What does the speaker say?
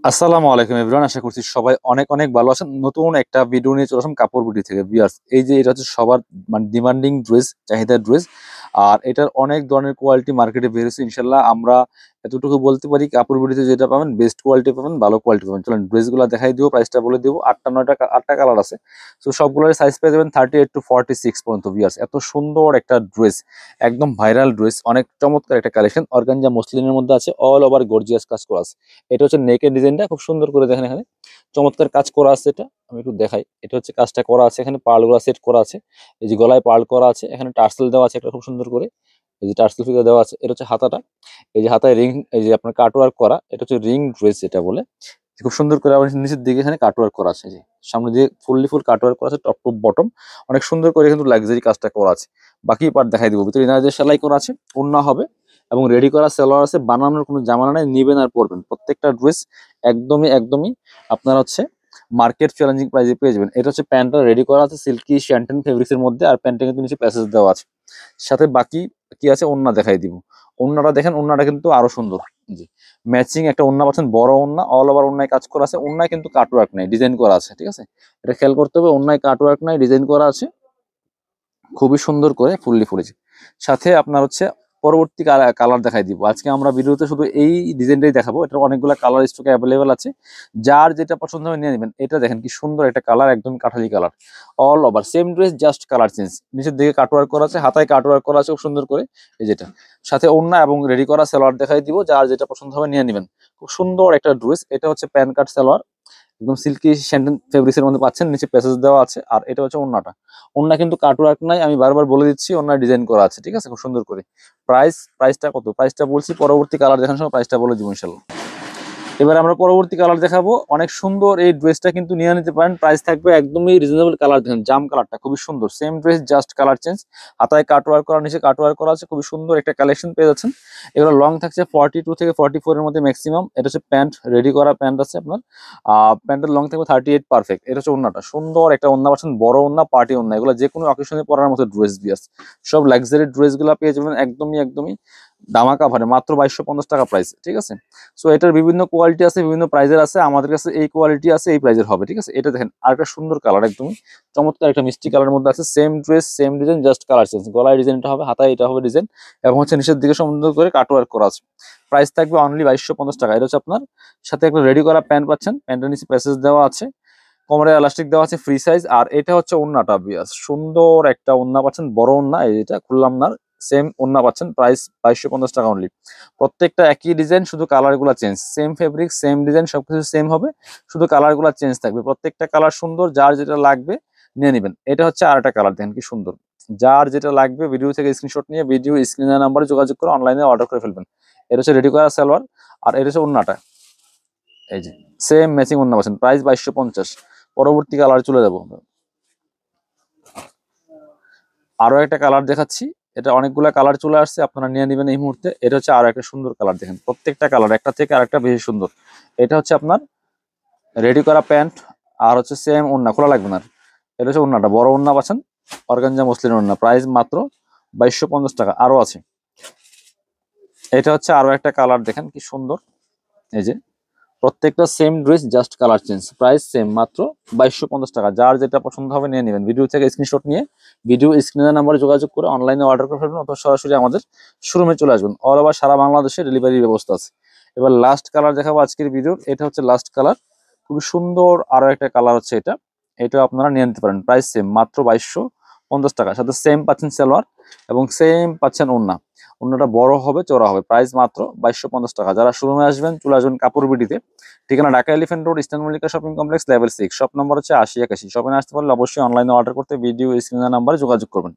আসসালামু আলাইকুম এভরিওয়ান, আশা করছি সবাই অনেক অনেক ভালো আছেন। নতুন একটা ভিডিও নিয়ে চলে আসলাম কাপড় বিডি থেকে। ভিউয়ার্স, এই যে এটা হচ্ছে সবার মানে ডিমান্ডিং ড্রেস, চাহিদার ড্রেস। আর এটার অনেক ধরনের কোয়ালিটি মার্কেটে বের হয়েছে। ইনশাল্লাহ আমরা এতটুকু বলতে পারি, কাপড় বিডিতে যেটা পাবেন বেস্ট কোয়ালিটি পাবেন, ভালো কোয়ালিটি পাবেন। চলেন ড্রেসগুলো দেখাই দিব, প্রাইসটা বলে দিব। 8টা কালার আছে। তো সবগুলোর সাইজ পেয়ে যাবেন 38 to 46 পর্যন্ত। ভিউয়ার্স, এত সুন্দর একটা ড্রেস, একদম ভাইরাল ড্রেস, অনেক চমৎকার একটা কালেকশন। অর্গানজা মসলিনের মধ্যে আছে, অল ওভার গর্জিয়াস কাজ করা আছে। এটা হচ্ছে নেকের ডিজাইনটা খুব সুন্দর করে দেখেন, এখানে চমৎকার কাজ করা আছে। এটা আমি একটু দেখাই, এটা হচ্ছে কাজটা করা আছে, এখানে পার্লগুলো সেট করা আছে। এই যে গলায় পার্ল করা আছে, এখানে টার্সেল দেওয়া আছে একটা খুব সুন্দর করে। এই যে টার্সেল ফিগার দেওয়া আছে। এটা হচ্ছে হাতাটা, এই যে হাতায় রিং, এই যে আপনার কাটওয়ার্ক করা, এটা হচ্ছে রিং ড্রেস এটা বলে। খুব সুন্দর করে আবার নিচের দিকে এখানে কাটওয়ার্ক করা আছে। যে সামনে দিয়ে ফুল কাটওয়ার্ক করা আছে, টপ টু বটম অনেক সুন্দর করে কিন্তু লাক্সারি কাজটা করা আছে। বাকি পার্ট দেখাই দিব। ভিতরে ইনার যে সেলাই করা আছে, ওড়না হবে এবং রেডি করা সেলোয়ার আছে। বানানোর কোনো জামানা নাই, নিবেন আর পরবেন। প্রত্যেকটা ড্রেস একদমই একদমই আপনার হচ্ছে মার্কেট চ্যালেঞ্জিং প্রাইসে পেয়ে যাবেন। এটা হচ্ছে প্যান্টটা রেডি করা আছে সিল্কি শ্যান্টেন ফেব্রিক্স এর মধ্যে, আর প্যান্টটা কিন্তু নিচে প্যাসেজ দেওয়া আছে। সাথে বাকি কি আছে, ওড়না দেখাই দিব। ওড়নাটা দেখেন, ওড়নাটা কিন্তু আরো সুন্দর। জি, ম্যাচিং একটা ওড়না পাচ্ছেন, বড় ওড়না, অল ওভার ওড়নায় কাজ করা আছে। ওড়নায় কিন্তু কাটওয়ার্ক নাই, ডিজাইন করা আছে। ঠিক আছে, এটা খেয়াল করতে হবে, ওড়নায় কাটওয়ার্ক নাই, ডিজাইন করা আছে খুবই সুন্দর করে ফুলেছে। সাথে আপনার হচ্ছে পরবর্তী কালার দেখাই দিব। আজকে আমরা ভিডিওতে শুধু এই ডিজাইনটাই দেখাবো। এটার অনেকগুলো কালার স্টকে অ্যাভেলেবেল আছে, যার যেটা পছন্দ হবে নিয়ে নেবেন। এটা দেখেন কি সুন্দর একটা কালার, একদম কাঠালি colour, all over same dress, just colour change. নিচের দিকে কাটওয়ার্ক করা আছে, হাতায় কাটওয়ার্ক করা আছে খুব সুন্দর করে। এই যেটা সাথে ওড়না এবং রেডি করা সালোয়ার দেখাই দিব, যার যেটা পছন্দ হবে নিয়ে নেবেন। খুব সুন্দর একটা ড্রেস। এটা হচ্ছে প্যান কাট সালোয়ার, একদম সিল্কি স্যান্ডেল ফেব্রিক্স এর মধ্যে পাচ্ছেন, নিচে প্যাসেজ দেওয়া আছে। আর এটা হচ্ছে ওড়নাটা, ওড়না কিন্তু কাটওয়ার্ক নাই, আমি বারবার বলে দিচ্ছি, ওড়না ডিজাইন করা আছে। ঠিক আছে, খুব সুন্দর করে। প্রাইসটা কত, প্রাইসটা বলছি পরবর্তী কালার দেখানোর সময় প্রাইসটা বলে দিব ইনশাল্লাহ। এবার আমরা পরবর্তী কালার দেখাবো। অনেক সুন্দর এই ড্রেসটা কিন্তু নিয়ে নিতে পারেন, প্রাইস থাকবে একদমই রিজনেবল। কালার দেখেন, জাম কালারটা খুবই সুন্দর, same dress just colour change. হাতায় কাটওয়ার্ক করা, নিচে কাটওয়ার্ক করা আছে, খুবই সুন্দর একটা কালেকশন পেয়ে যাচ্ছেন। এগুলো লং থাকছে 42 থেকে 44 এর মধ্যে ম্যাক্সিমাম। এটা হচ্ছে প্যান্ট, রেডি করা প্যান্ট আছে আপনার। প্যান্টের লং থাকবে 38 পারফেক্ট। এটা হচ্ছে ওড়নাটা, সুন্দর একটা ওড়না পাচ্ছেন, বড় ওড়না, পার্টি ওড়না। এগুলো যে কোনো অকেশনে পরার মতো ড্রেস। বিয়াস, সব লাক্সারি ড্রেস গুলা পেয়ে যাবেন একদমই একদমই দামাকা ভারে, মাত্র 2250 টাকা প্রাইস। ঠিক আছে, সো এটার বিভিন্ন কোয়ালিটি আছে, বিভিন্ন প্রাইজের আছে। আমাদের কাছে এই কোয়ালিটি আছে, এই প্রাইজের হবে। ঠিক আছে, এটা দেখেন আরেকটা সুন্দর কালার, একদমই চমৎকার একটা মিষ্টি কালারের মধ্যে আছে। Same dress, same design, just colour change. গলায় ডিজাইনটা হবে, হাতায় এটা হবে ডিজাইন, এবং হচ্ছে নিচের দিকে সুন্দর করে কাটওয়ার্ক করা আছে। প্রাইস থাকবে অনলি 2250 টাকা। এটা হচ্ছে আপনার সাথে একটা রেডি করা প্যান্ট পাচ্ছেন, প্যান্টের নিচে প্যাসেজ দেওয়া আছে, কোমরে এলাস্টিক দেওয়া আছে, ফ্রি সাইজ। আর এটা হচ্ছে ওড়নাটা। বিয়াস সুন্দর একটা ওড়না পাচ্ছেন, বড় ওড়না, এটা খুললাম না, সেম ওড়না পাচ্ছেন। প্রাইস 2250 টাকা অনলি। প্রত্যেকটা একই ডিজাইন, শুধু কালার গুলা change. Same fabric, same design, সবকিছু সেম হবে, শুধু কালার গুলা চেঞ্জ থাকবে। প্রত্যেকটা কালার সুন্দর, যার যেটা লাগবে নিয়ে নেবেন। এটা হচ্ছে আরেকটা কালার, দেখেন কি সুন্দর। যার যেটা লাগবে ভিডিও থেকে স্ক্রিনশট নিয়ে ভিডিও স্ক্রিনের নাম্বারে যোগাযোগ করে অনলাইনে অর্ডার করে ফেলবেন। এটা হচ্ছে রেডি করা সালোয়ার, আর এটা হচ্ছে ওড়নাটা। এই যে সেম ম্যাচিং ওড়না পাচ্ছেন, প্রাইস 2250। পরবর্তী কালার চলে যাবো। আরো একটা কালার দেখাচ্ছি, এটা অনেকগুলা কালার চলে আসছে, আপনারা নিয়ে নেবেন এই মুহূর্তে। এটা হচ্ছে আরো একটা সুন্দর কালার, দেখেন প্রত্যেকটা কালার একটা থেকে আরেকটা বেশি সুন্দর। এটা হচ্ছে আপনার রেডি করা প্যান্ট, আর হচ্ছে সেম ওড়না, খোলা লাগবে না। এটা হচ্ছে ওড়নাটা, বড় ওড়না পাচ্ছেন, অর্গানজা মসলিন ওড়না। প্রাইস মাত্র 2250 টাকা। আরো আছে, এটা হচ্ছে আরো একটা কালার, দেখেন কি সুন্দর। এই যে প্রত্যেকটা same dress, just colour change. Price same, মাত্র 2250 টাকা। যার যেটা পছন্দ হবে নিয়ে নেবেন। ভিডিও থেকে স্ক্রিনশট নিয়ে ভিডিও স্ক্রিনের নাম্বারে যোগাযোগ করে অনলাইনে অর্ডার করে ফেলবেন, অথবা সরাসরি আমাদের শোরুমে চলে আসবেন। অল ওভার সারা বাংলাদেশে ডেলিভারি ব্যবস্থা আছে। এবার লাস্ট কালার দেখাবো আজকের ভিডিওর। এটা হচ্ছে লাস্ট কালার, খুবই সুন্দর আরো একটা কালার হচ্ছে এটা। এটা আপনারা নিয়ে নিতে পারেন, প্রাইস সেম, মাত্র 2250 টাকা। সাথে সেম পাচ্ছেন সালোয়ার এবং সেম পাচ্ছেন ওড়না। ওড়নাটা বড় হবে, চওড়া হবে। প্রাইস মাত্র 2250 টাকা। যারা শোরুমে আসবেন চলে আসবেন কাপড় বিডিতে। ঠিকানা Dhaka elephant road, eastern Mallika shopping complex, level 6, shop number হচ্ছে 8081। শপিং আসতে পারলে অবশ্যই অনলাইনে অর্ডার করতে ভিডিও স্ক্রিনের নাম্বারে যোগাযোগ করবেন।